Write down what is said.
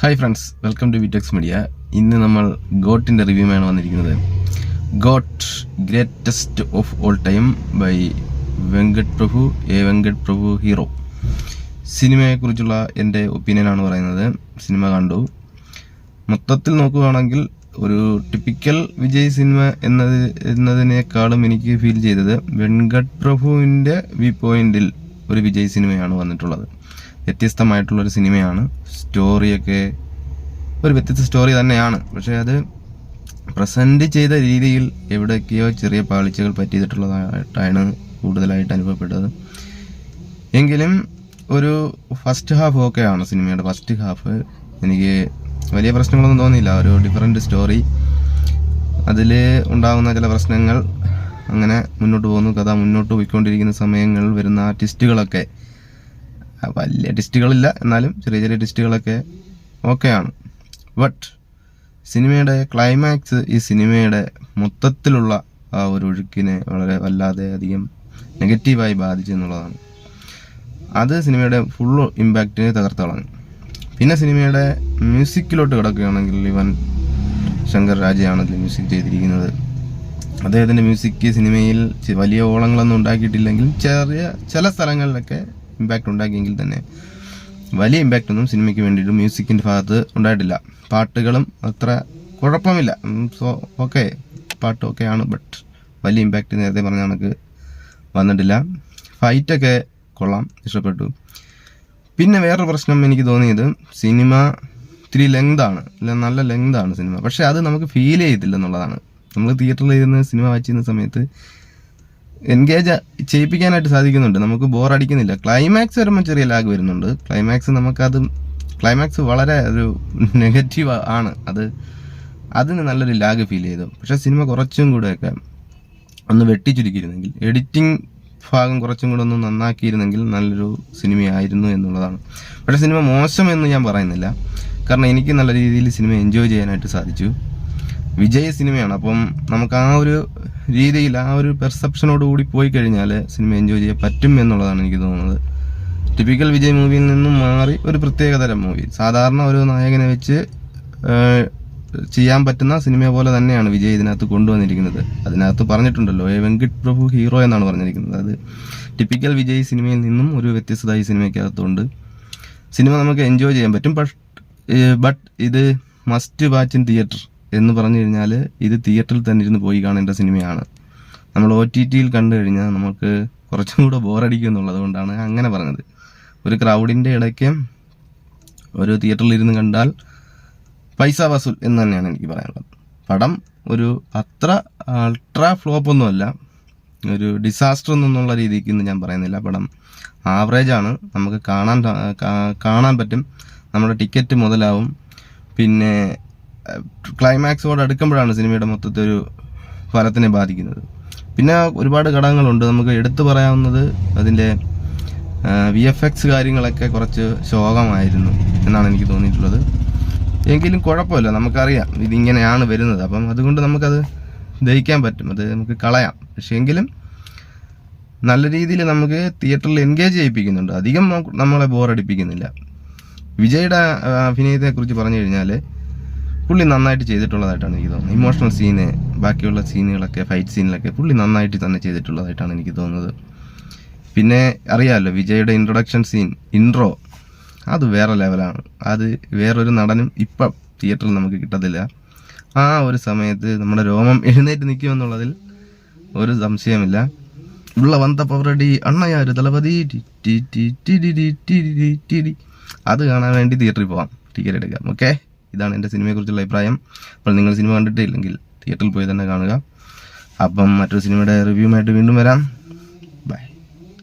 Hi friends, welcome to Vitex Media. ഇന്ന് നമ്മൾ ഗോട്ടിൻ്റെ റിവ്യൂമാണ് വന്നിരിക്കുന്നത്. GOAT greatest of all time by Venkat Prabhu hero. സിനിമയെക്കുറിച്ചുള്ള എൻ്റെ ഒപ്പീനിയനാണ് പറയുന്നത്. സിനിമ കണ്ടു. മൊത്തത്തിൽ നോക്കുകയാണെങ്കിൽ ഒരു ടിപ്പിക്കൽ വിജയ് സിനിമ എന്നതിനേക്കാളും എനിക്ക് ഫീൽ ചെയ്തത് വെങ്കട് പ്രഭുവിൻ്റെ വ്യൂ പോയിന്റിൽ ഒരു വിജയ് സിനിമയാണ് വന്നിട്ടുള്ളത്. വ്യത്യസ്തമായിട്ടുള്ളൊരു സിനിമയാണ്. സ്റ്റോറിയൊക്കെ ഒരു വ്യത്യസ്ത സ്റ്റോറി തന്നെയാണ്. പക്ഷേ അത് പ്രസൻറ്റ് ചെയ്ത രീതിയിൽ എവിടെയൊക്കെയോ ചെറിയ പാളിച്ചകൾ പറ്റിയിട്ടുള്ളതായിട്ടാണ് കൂടുതലായിട്ട് അനുഭവപ്പെട്ടത്. എങ്കിലും ഒരു ഫസ്റ്റ് ഹാഫ് ഓക്കെയാണ്. സിനിമയുടെ ഫസ്റ്റ് ഹാഫ് എനിക്ക് വലിയ പ്രശ്നങ്ങളൊന്നും തോന്നിയില്ല. ഒരു ഡിഫറെൻ്റ് സ്റ്റോറി, അതിൽ ഉണ്ടാകുന്ന ചില പ്രശ്നങ്ങൾ, അങ്ങനെ മുന്നോട്ട് പോകുന്നു. കഥ മുന്നോട്ട് പോയിക്കൊണ്ടിരിക്കുന്ന സമയങ്ങളിൽ വരുന്ന ആ ട്വിസ്റ്റുകളൊക്കെ, വലിയ ട്വിസ്റ്റുകളില്ല എന്നാലും ചെറിയ ചെറിയ ട്വിസ്റ്റുകളൊക്കെ ഓക്കെയാണ്. ബട്ട് സിനിമയുടെ ക്ലൈമാക്സ് ഈ സിനിമയുടെ മൊത്തത്തിലുള്ള ആ ഒരു ഒഴുക്കിനെ വളരെ വല്ലാതെ അധികം നെഗറ്റീവായി ബാധിച്ചു എന്നുള്ളതാണ്. അത് സിനിമയുടെ ഫുൾ ഇമ്പാക്റ്റിനെ തകർത്ത് കളഞ്ഞു. പിന്നെ സിനിമയുടെ മ്യൂസിക്കിലോട്ട് കിടക്കുകയാണെങ്കിൽ യുവൻ ശങ്കർ രാജയാണ് ഇതിൽ മ്യൂസിക് ചെയ്തിരിക്കുന്നത്. അദ്ദേഹത്തിൻ്റെ മ്യൂസിക് സിനിമയിൽ വലിയ ഓളങ്ങളൊന്നും ഉണ്ടാക്കിയിട്ടില്ലെങ്കിലും ചില സ്ഥലങ്ങളിലൊക്കെ ഇമ്പാക്റ്റ് ഉണ്ടാക്കിയെങ്കിൽ തന്നെ വലിയ ഇമ്പാക്റ്റ് ഒന്നും സിനിമയ്ക്ക് വേണ്ടിയിട്ട് മ്യൂസിക്കിൻ്റെ ഭാഗത്ത് ഉണ്ടായിട്ടില്ല. പാട്ടുകളും അത്ര കുഴപ്പമില്ല, സോ ഓക്കെ, പാട്ട് ഓക്കെയാണ്. ബട്ട് വലിയ ഇമ്പാക്റ്റ് നേരത്തെ പറഞ്ഞ കണക്ക് വന്നിട്ടില്ല. ഫൈറ്റൊക്കെ കൊള്ളാം, ഇഷ്ടപ്പെട്ടു. പിന്നെ വേറൊരു പ്രശ്നം എനിക്ക് തോന്നിയത്, സിനിമ ഇത്തിരി ലെങ്താണ്, നല്ല ലെങ്താണ് സിനിമ. പക്ഷേ അത് നമുക്ക് ഫീൽ ചെയ്തില്ല എന്നുള്ളതാണ്. നമ്മൾ തിയേറ്ററിൽ ഇരുന്ന് സിനിമ വായിച്ചിരുന്ന സമയത്ത് എൻഗേജ് ചെയ്യിപ്പിക്കാനായിട്ട് സാധിക്കുന്നുണ്ട്, നമുക്ക് ബോറടിക്കുന്നില്ല. ക്ലൈമാക്സ് വരുമ്പോൾ ചെറിയ ലാഗ് വരുന്നുണ്ട്. ക്ലൈമാക്സ് വളരെ ഒരു നെഗറ്റീവ് ആണ്. അതിന് നല്ലൊരു ലാഗ് ഫീൽ ചെയ്തു. പക്ഷേ സിനിമ കുറച്ചും കൂടെയൊക്കെ ഒന്ന് വെട്ടിച്ചുരുക്കിയിരുന്നെങ്കിൽ, എഡിറ്റിംഗ് ഭാഗം കുറച്ചും കൂടെ ഒന്ന് നന്നാക്കിയിരുന്നെങ്കിൽ നല്ലൊരു സിനിമയായിരുന്നു എന്നുള്ളതാണ്. പക്ഷേ സിനിമ മോശമെന്ന് ഞാൻ പറയുന്നില്ല, കാരണം എനിക്ക് നല്ല രീതിയിൽ സിനിമ എൻജോയ് ചെയ്യാനായിട്ട് സാധിച്ചു. വിജയ് സിനിമയാണ്, അപ്പം നമുക്ക് ആ ഒരു രീതിയിൽ, ആ ഒരു പെർസെപ്ഷനോട് കൂടി പോയി കഴിഞ്ഞാൽ സിനിമ എൻജോയ് ചെയ്യാൻ പറ്റും എന്നുള്ളതാണ് എനിക്ക് തോന്നുന്നത്. ടിപ്പിക്കൽ വിജയ് മൂവിയിൽ നിന്നും മാറി ഒരു പ്രത്യേകതരം മൂവി, സാധാരണ ഒരു നായകനെ വെച്ച് ചെയ്യാൻ പറ്റുന്ന സിനിമ പോലെ തന്നെയാണ് വിജയ് ഇതിനകത്ത് കൊണ്ടുവന്നിരിക്കുന്നത്. അതിനകത്ത് പറഞ്ഞിട്ടുണ്ടല്ലോ, വെങ്കട് പ്രഭു ഹീറോ എന്നാണ് പറഞ്ഞിരിക്കുന്നത്. അത് ടിപ്പിക്കൽ വിജയ് സിനിമയിൽ നിന്നും ഒരു വ്യത്യസ്തത ഈ സിനിമയ്ക്കകത്തുണ്ട്. സിനിമ നമുക്ക് എൻജോയ് ചെയ്യാൻ പറ്റും. ബട്ട് ഇത് മസ്റ്റ് വാച്ച് ഇൻ തിയേറ്റർ എന്ന് പറഞ്ഞു കഴിഞ്ഞാൽ ഇത് തിയേറ്ററിൽ തന്നെ ഇരുന്ന് പോയി കാണേണ്ട സിനിമയാണ്. നമ്മൾ OTTയിൽ കണ്ടു കഴിഞ്ഞാൽ നമുക്ക് കുറച്ചും കൂടെ ബോറടിക്കും എന്നുള്ളത് കൊണ്ടാണ് അങ്ങനെ പറഞ്ഞത്. ഒരു ക്രൗഡിൻ്റെ ഇടയ്ക്ക് ഒരു തിയേറ്ററിൽ ഇരുന്ന് കണ്ടാൽ പൈസ വസൂൽ എന്ന് തന്നെയാണ് എനിക്ക് പറയാനുള്ളത്. പടം ഒരു അൾട്രാ ഫ്ലോപ്പൊന്നുമല്ല, ഒരു ഡിസാസ്റ്റർ എന്നുള്ള രീതിക്ക് ഞാൻ പറയുന്നില്ല. പടം ആവറേജാണ്, നമുക്ക് കാണാൻ പറ്റും, നമ്മുടെ ടിക്കറ്റ് മുതലാവും. പിന്നെ ക്ലൈമാക്സോട് അടുക്കുമ്പോഴാണ് സിനിമയുടെ മൊത്തത്തിൽ ഒരു ഫലത്തിനെ ബാധിക്കുന്നത്. പിന്നെ ഒരുപാട് ഘടകങ്ങളുണ്ട്. നമുക്ക് എടുത്തു പറയാവുന്നത് അതിൻ്റെ VFX കാര്യങ്ങളൊക്കെ കുറച്ച് ശോകമായിരുന്നു എന്നാണ് എനിക്ക് തോന്നിയിട്ടുള്ളത്. എങ്കിലും കുഴപ്പമില്ല, നമുക്കറിയാം ഇതിങ്ങനെയാണ് വരുന്നത്. അപ്പം അതുകൊണ്ട് നമുക്കത് ദഹിക്കാൻ പറ്റും, അത് നമുക്ക് കളയാം. പക്ഷേ എങ്കിലും നല്ല രീതിയിൽ നമുക്ക് തിയേറ്ററിൽ എൻഗേജ് ചെയ്യിപ്പിക്കുന്നുണ്ട്, അധികം നമ്മളെ ബോറടിപ്പിക്കുന്നില്ല. വിജയുടെ അഭിനയത്തെക്കുറിച്ച് പറഞ്ഞു കഴിഞ്ഞാൽ പുള്ളി നന്നായിട്ട് ചെയ്തിട്ടുള്ളതായിട്ടാണ് എനിക്ക് തോന്നുന്നത്. ഇമോഷണൽ സീന്, ബാക്കിയുള്ള സീനുകളൊക്കെ, ഫൈറ്റ് സീനിലൊക്കെ പുള്ളി നന്നായിട്ട് തന്നെ ചെയ്തിട്ടുള്ളതായിട്ടാണ് എനിക്ക് തോന്നുന്നത്. പിന്നെ അറിയാമല്ലോ, വിജയുടെ ഇൻട്രൊഡക്ഷൻ സീൻ, ഇൻട്രോ, അത് വേറെ ലെവലാണ്. അത് വേറൊരു നടനും ഇപ്പം തിയേറ്ററിൽ നമുക്ക് കിട്ടത്തില്ല. ആ ഒരു സമയത്ത് നമ്മുടെ രോമം എഴുന്നേറ്റ് നിൽക്കുമെന്നുള്ളതിൽ ഒരു സംശയമില്ല. ഉള്ള വന്ന പവറടി അണ്ണയാര് തലപതി അത് കാണാൻ വേണ്ടി തിയേറ്ററിൽ പോകാം, ടിക്കറ്റ് എടുക്കാം. ഓക്കെ, ഇതാണ് എൻ്റെ സിനിമയെക്കുറിച്ചുള്ള അഭിപ്രായം. അപ്പോൾ നിങ്ങൾ സിനിമ കണ്ടിട്ടില്ലെങ്കിൽ തിയേറ്ററിൽ പോയി തന്നെ കാണുക. അപ്പം മറ്റൊരു സിനിമയുടെ റിവ്യൂമായിട്ട് വീണ്ടും വരാം.